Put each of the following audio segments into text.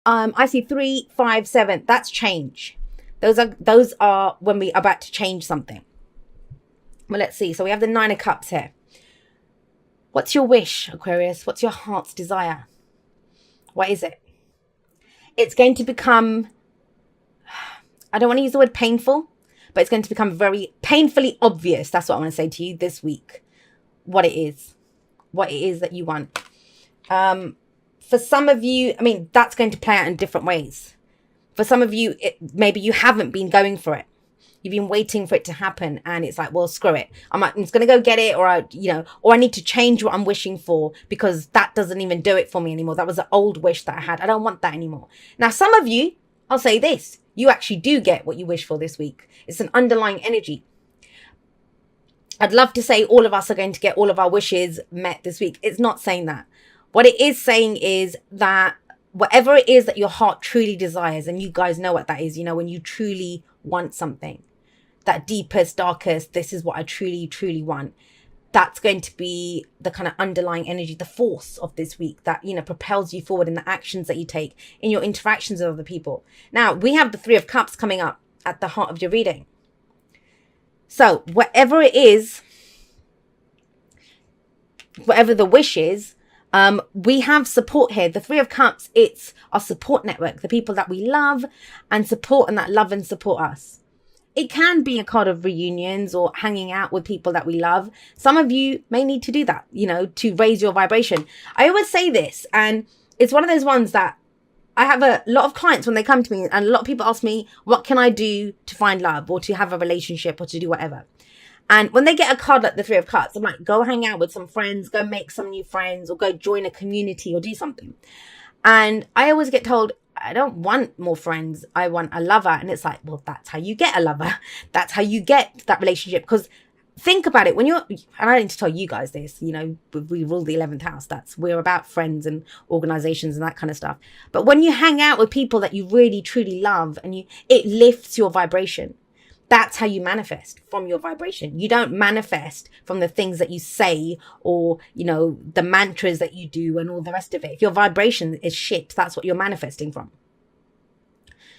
I see 3, 5, 7. That's change. Those are when we are about to change something. Well, let's see. So we have the 9 of Cups here. What's your wish, Aquarius? What's your heart's desire? What is it? It's going to become, I don't want to use the word painful, but it's going to become very painfully obvious. That's what I want to say to you this week. What it is. What it is that you want. For some of you, I mean, that's going to play out in different ways. For some of you, maybe you haven't been going for it. You've been waiting for it to happen, and it's like, well, screw it. I'm just going to go get it, or or I need to change what I'm wishing for because that doesn't even do it for me anymore. That was an old wish that I had. I don't want that anymore. Now, some of you, I'll say this, you actually do get what you wish for this week. It's an underlying energy. I'd love to say all of us are going to get all of our wishes met this week. It's not saying that. What it is saying is that whatever it is that your heart truly desires, and you guys know what that is, when you truly want something, that deepest, darkest, this is what I truly, truly want. That's going to be the kind of underlying energy, the force of this week that, propels you forward in the actions that you take, in your interactions with other people. Now, we have the 3 of Cups coming up at the heart of your reading. So whatever it is, whatever the wish is, we have support here. The 3 of Cups, it's our support network, the people that we love and support and that love and support us. It can be a card of reunions or hanging out with people that we love. Some of you may need to do that, to raise your vibration. I always say this, and it's one of those ones that I have a lot of clients when they come to me, and a lot of people ask me, what can I do to find love or to have a relationship or to do whatever? And when they get a card like the 3 of Cups, I'm like, go hang out with some friends, go make some new friends, or go join a community or do something. And I always get told, I don't want more friends. I want a lover. And it's like, well, that's how you get a lover. That's how you get that relationship. Because think about it, and I need to tell you guys this, we rule the 11th house. We're about friends and organizations and that kind of stuff. But when you hang out with people that you really, truly love, and it lifts your vibration. That's how you manifest, from your vibration. You don't manifest from the things that you say or, the mantras that you do and all the rest of it. If your vibration is shit, that's what you're manifesting from.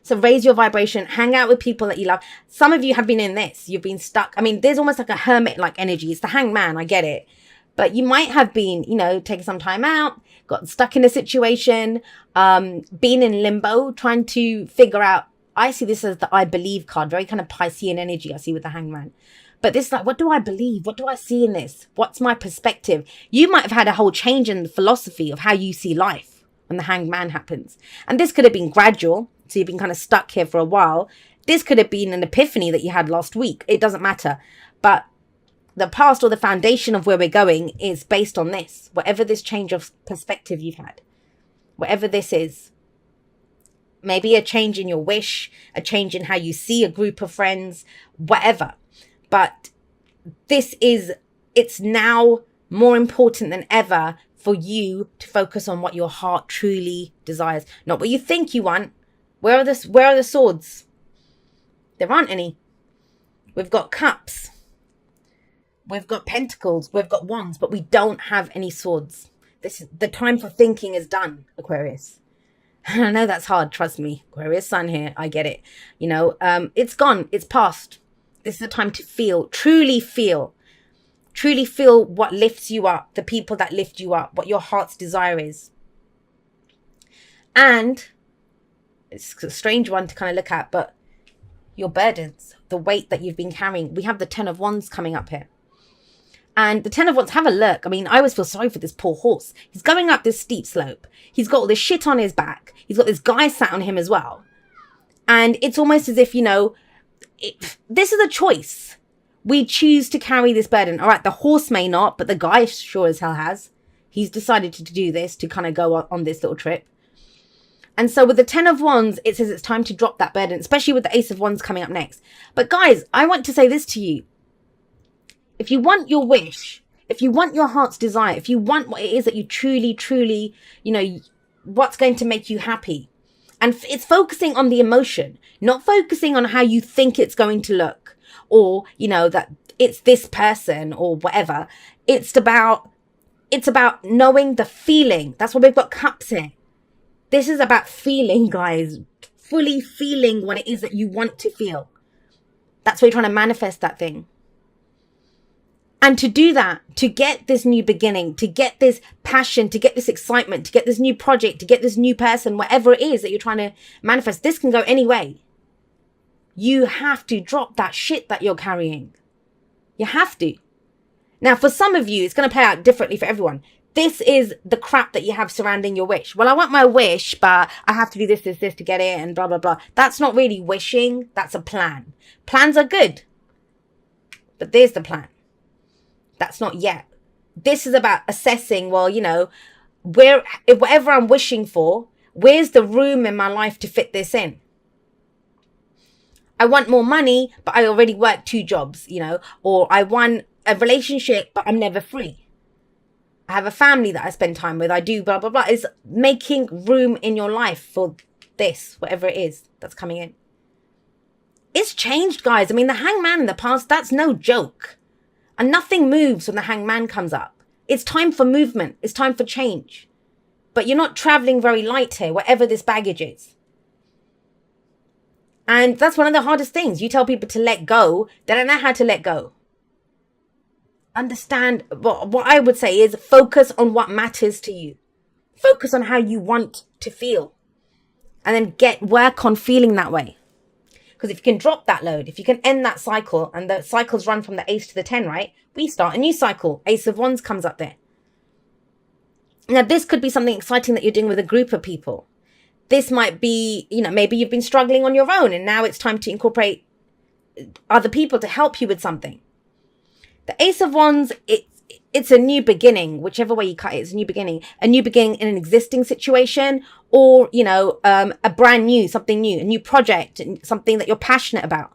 So raise your vibration, hang out with people that you love. Some of you have been in this. You've been stuck. I mean, there's almost like a hermit-like energy. It's the hangman, I get it. But you might have been, taking some time out, got stuck in a situation, been in limbo, trying to figure out. I see this as the I believe card, very kind of Piscean energy I see with the hangman. But this is like, what do I believe? What do I see in this? What's my perspective? You might have had a whole change in the philosophy of how you see life when the hangman happens. And this could have been gradual. So you've been kind of stuck here for a while. This could have been an epiphany that you had last week. It doesn't matter. But the past or the foundation of where we're going is based on this. Whatever this change of perspective you've had. Whatever this is. Maybe a change in your wish, a change in how you see a group of friends, whatever. But it's now more important than ever for you to focus on what your heart truly desires. Not what you think you want. Where are the swords? There aren't any. We've got cups. We've got pentacles. We've got wands, but we don't have any swords. The time for thinking is done, Aquarius. I know that's hard, trust me. Aquarius sun here, I get it. It's gone, it's past. This is the time to feel, truly feel what lifts you up, the people that lift you up, what your heart's desire is. And it's a strange one to kind of look at, but your burdens, the weight that you've been carrying. We have the 10 of Wands coming up here. And the 10 of Wands, have a look. I mean, I always feel sorry for this poor horse. He's going up this steep slope. He's got all this shit on his back. He's got this guy sat on him as well. And it's almost as if, this is a choice. We choose to carry this burden. All right, the horse may not, but the guy sure as hell has. He's decided to do this, to kind of go on this little trip. And so with the 10 of Wands, it says it's time to drop that burden, especially with the Ace of Wands coming up next. But guys, I want to say this to you. If you want your wish, if you want your heart's desire, if you want what it is that you truly, truly, what's going to make you happy. And it's focusing on the emotion, not focusing on how you think it's going to look or, that it's this person or whatever. It's about knowing the feeling. That's why we've got cups here. This is about feeling, guys. Fully feeling what it is that you want to feel. That's why you're trying to manifest that thing. And to do that, to get this new beginning, to get this passion, to get this excitement, to get this new project, to get this new person, whatever it is that you're trying to manifest, this can go any way. You have to drop that shit that you're carrying. You have to. Now, for some of you, it's going to play out differently for everyone. This is the crap that you have surrounding your wish. Well, I want my wish, but I have to do this to get it and blah, blah, blah. That's not really wishing. That's a plan. Plans are good. But there's the plan. That's not yet. This is about assessing, well, you know, whatever I'm wishing for, where's the room in my life to fit this in? I want more money, but I already work 2 jobs, you know, or I want a relationship, but I'm never free. I have a family that I spend time with. I do blah, blah, blah. It's making room in your life for this, whatever it is that's coming in. It's changed, guys. I mean, the hangman in the past, that's no joke. And nothing moves when the hangman comes up. It's time for movement. It's time for change. But you're not traveling very light here, whatever this baggage is. And that's one of the hardest things. You tell people to let go. They don't know how to let go. Understand, what I would say is focus on what matters to you. Focus on how you want to feel. And then work on feeling that way. Because if you can drop that load, if you can end that cycle, and the cycles run from the ace to the 10, right? We start a new cycle. Ace of Wands comes up there. Now, this could be something exciting that you're doing with a group of people. This might be, you know, maybe you've been struggling on your own and now it's time to incorporate other people to help you with something. The Ace of Wands, it's a new beginning, whichever way you cut it, it's a new beginning. A new beginning in an existing situation, or, you know, a brand new, something new, a new project, something that you're passionate about.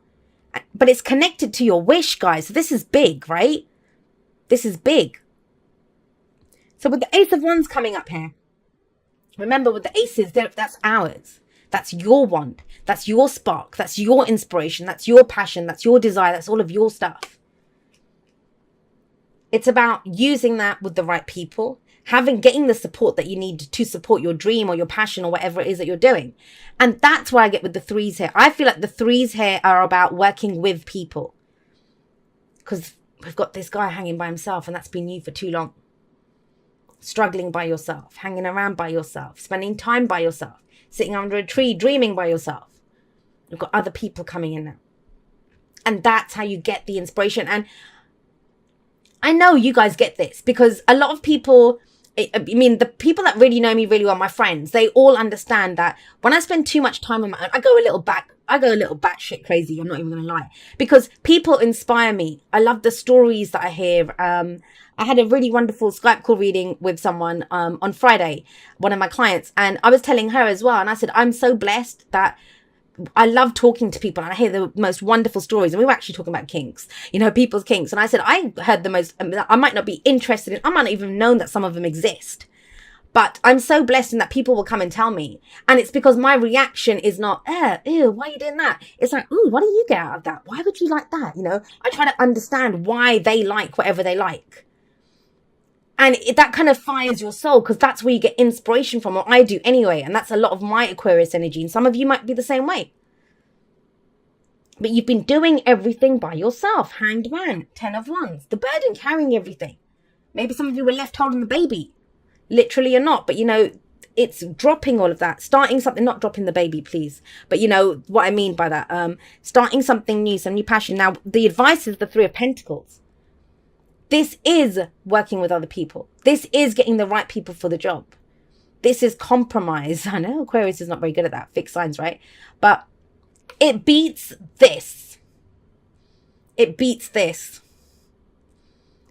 But it's connected to your wish, guys. So this is big, right? This is big. So with the Ace of Wands coming up here, remember with the aces, that's ours. That's your wand. That's your spark. That's your inspiration. That's your passion. That's your desire. That's all of your stuff. It's about using that with the right people, getting the support that you need to support your dream or your passion or whatever it is that you're doing. And that's why I get with the 3s here. I feel like the 3s here are about working with people. Because we've got this guy hanging by himself, and that's been you for too long. Struggling by yourself, hanging around by yourself, spending time by yourself, sitting under a tree, dreaming by yourself. You've got other people coming in now. And that's how you get the inspiration. And I know you guys get this because a lot of people, I mean, the people that really know me really well, my friends, they all understand that when I spend too much time on my own, I go a little batshit crazy. I'm not even going to lie, because people inspire me. I love the stories that I hear. I had a really wonderful Skype call reading with someone on Friday, one of my clients, and I was telling her as well. And I said, I'm so blessed that I love talking to people and I hear the most wonderful stories. And we were actually talking about kinks, you know, people's kinks. And I said, I heard the most, I might not be interested in, I might not even know that some of them exist. But I'm so blessed in that people will come and tell me. And it's because my reaction is not, ew, why are you doing that? It's like, ooh, what do you get out of that? Why would you like that? You know, I try to understand why they like whatever they like. And that kind of fires your soul, because that's where you get inspiration from, or I do anyway. And that's a lot of my Aquarius energy. And some of you might be the same way. But you've been doing everything by yourself. Hanged Man, 10 of Wands, the burden carrying everything. Maybe some of you were left holding the baby. Literally or not. But, you know, it's dropping all of that. Starting something, not dropping the baby, please. But you know what I mean by that. Starting something new, some new passion. Now, the advice is the 3 of Pentacles. This is working with other people. This is getting the right people for the job. This is compromise. I know Aquarius is not very good at that. Fixed signs, right? But it beats this. It beats this.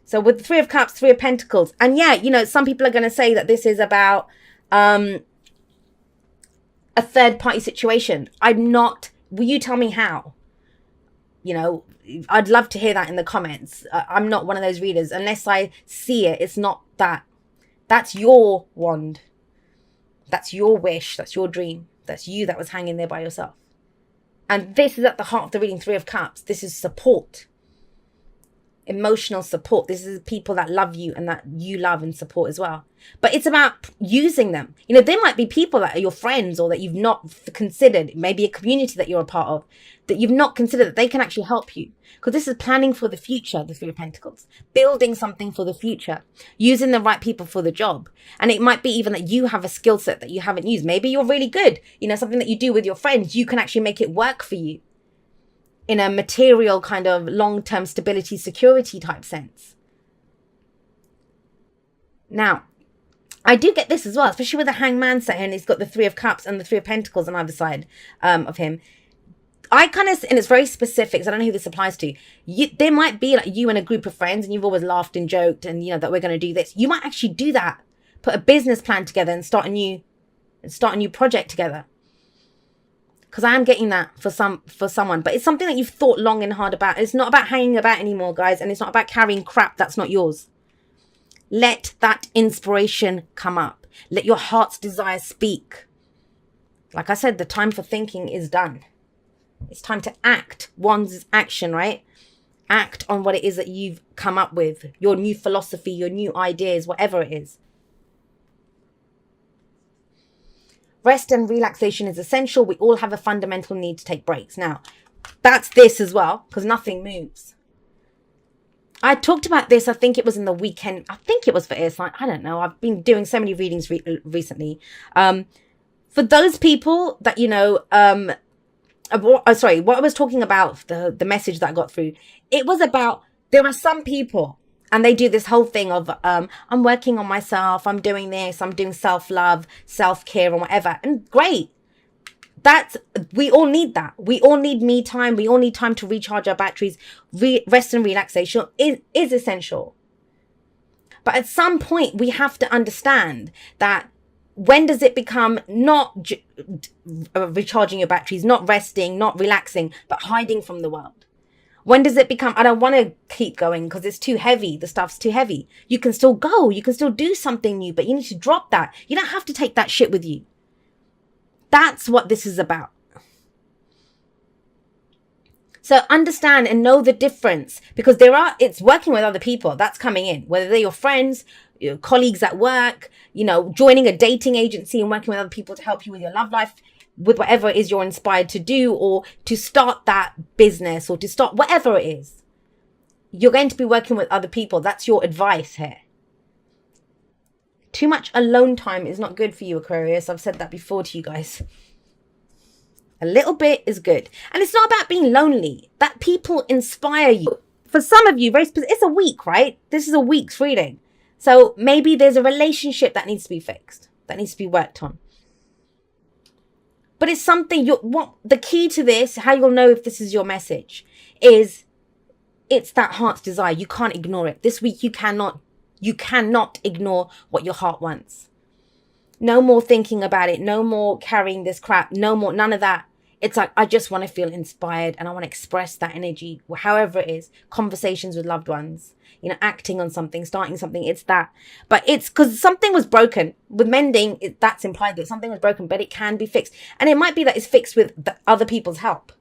So with the 3 of Cups, 3 of Pentacles. And yeah, you know, some people are going to say that this is about a third party situation. I'm not. Will you tell me how? You know, I'd love to hear that in the comments. I'm not one of those readers. Unless I see it, it's not that. That's your wand. That's your wish. That's your dream. That's you that was hanging there by yourself. And this is at the heart of the reading, 3 of Cups. This is support. emotional support. This is people that love you and that you love and support as well. But it's about using them. You know, there might be people that are your friends or that you've not considered, maybe a community that you're a part of, that you've not considered that they can actually help you. Because this is planning for the future, the Three of Pentacles. Building something for the future. Using the right people for the job. And it might be even that you have a skill set that you haven't used. Maybe you're really good. You know, something that you do with your friends, you can actually make it work for you. In a material kind of long-term stability, security type sense. Now, I do get this as well, especially with the Hangman set here, and he's got the Three of Cups and the Three of Pentacles on either side of him. I kind of, and it's very specific, so I don't know who this applies to. There might be like you and a group of friends, and you've always laughed and joked, and you know that we're going to do this. You might actually do that, put a business plan together, and start a new project together. Because I am getting that for someone. But it's something that you've thought long and hard about. It's not about hanging about anymore, guys. And it's not about carrying crap that's not yours. Let that inspiration come up. Let your heart's desire speak. Like I said, the time for thinking is done. It's time to act. One's action, right? Act on what it is that you've come up with. Your new philosophy, your new ideas, whatever it is. Rest and relaxation is essential. We all have a fundamental need to take breaks. Now, that's this as well, because nothing moves. I talked about this, I think it was in the weekend. I think it was for Air Sign. I don't know. I've been doing so many readings recently. For those people that, you know, sorry, what I was talking about, the message that I got through, it was about, there are some people, and they do this whole thing of, I'm working on myself, I'm doing this, I'm doing self-love, self-care and whatever. And great. We all need that. We all need me time. We all need time to recharge our batteries. Rest and relaxation is essential. But at some point, we have to understand that when does it become not recharging your batteries, not resting, not relaxing, but hiding from the world? When does it become, I don't want to keep going because it's too heavy. The stuff's too heavy. You can still go. You can still do something new, but you need to drop that. You don't have to take that shit with you. That's what this is about. So understand and know the difference, because it's working with other people. That's coming in, whether they're your friends, your colleagues at work, you know, joining a dating agency and working with other people to help you with your love life, with whatever it is you're inspired to do, or to start that business, or to start whatever it is. You're going to be working with other people. That's your advice here. Too much alone time is not good for you, Aquarius. I've said that before to you guys. A little bit is good. And it's not about being lonely. That people inspire you. For some of you, it's a week, right? This is a week's reading. So maybe there's a relationship that needs to be fixed, that needs to be worked on. But it's something the key to this, how you'll know if this is your message, is it's that heart's desire. You can't ignore it. This week you cannot ignore what your heart wants. No more thinking about it. No more carrying this crap. No more, none of that. It's like, I just want to feel inspired and I want to express that energy, however it is. Conversations with loved ones, you know, acting on something, starting something. It's that. But it's because something was broken. With mending, that's implied that something was broken, but it can be fixed. And it might be that it's fixed with other people's help.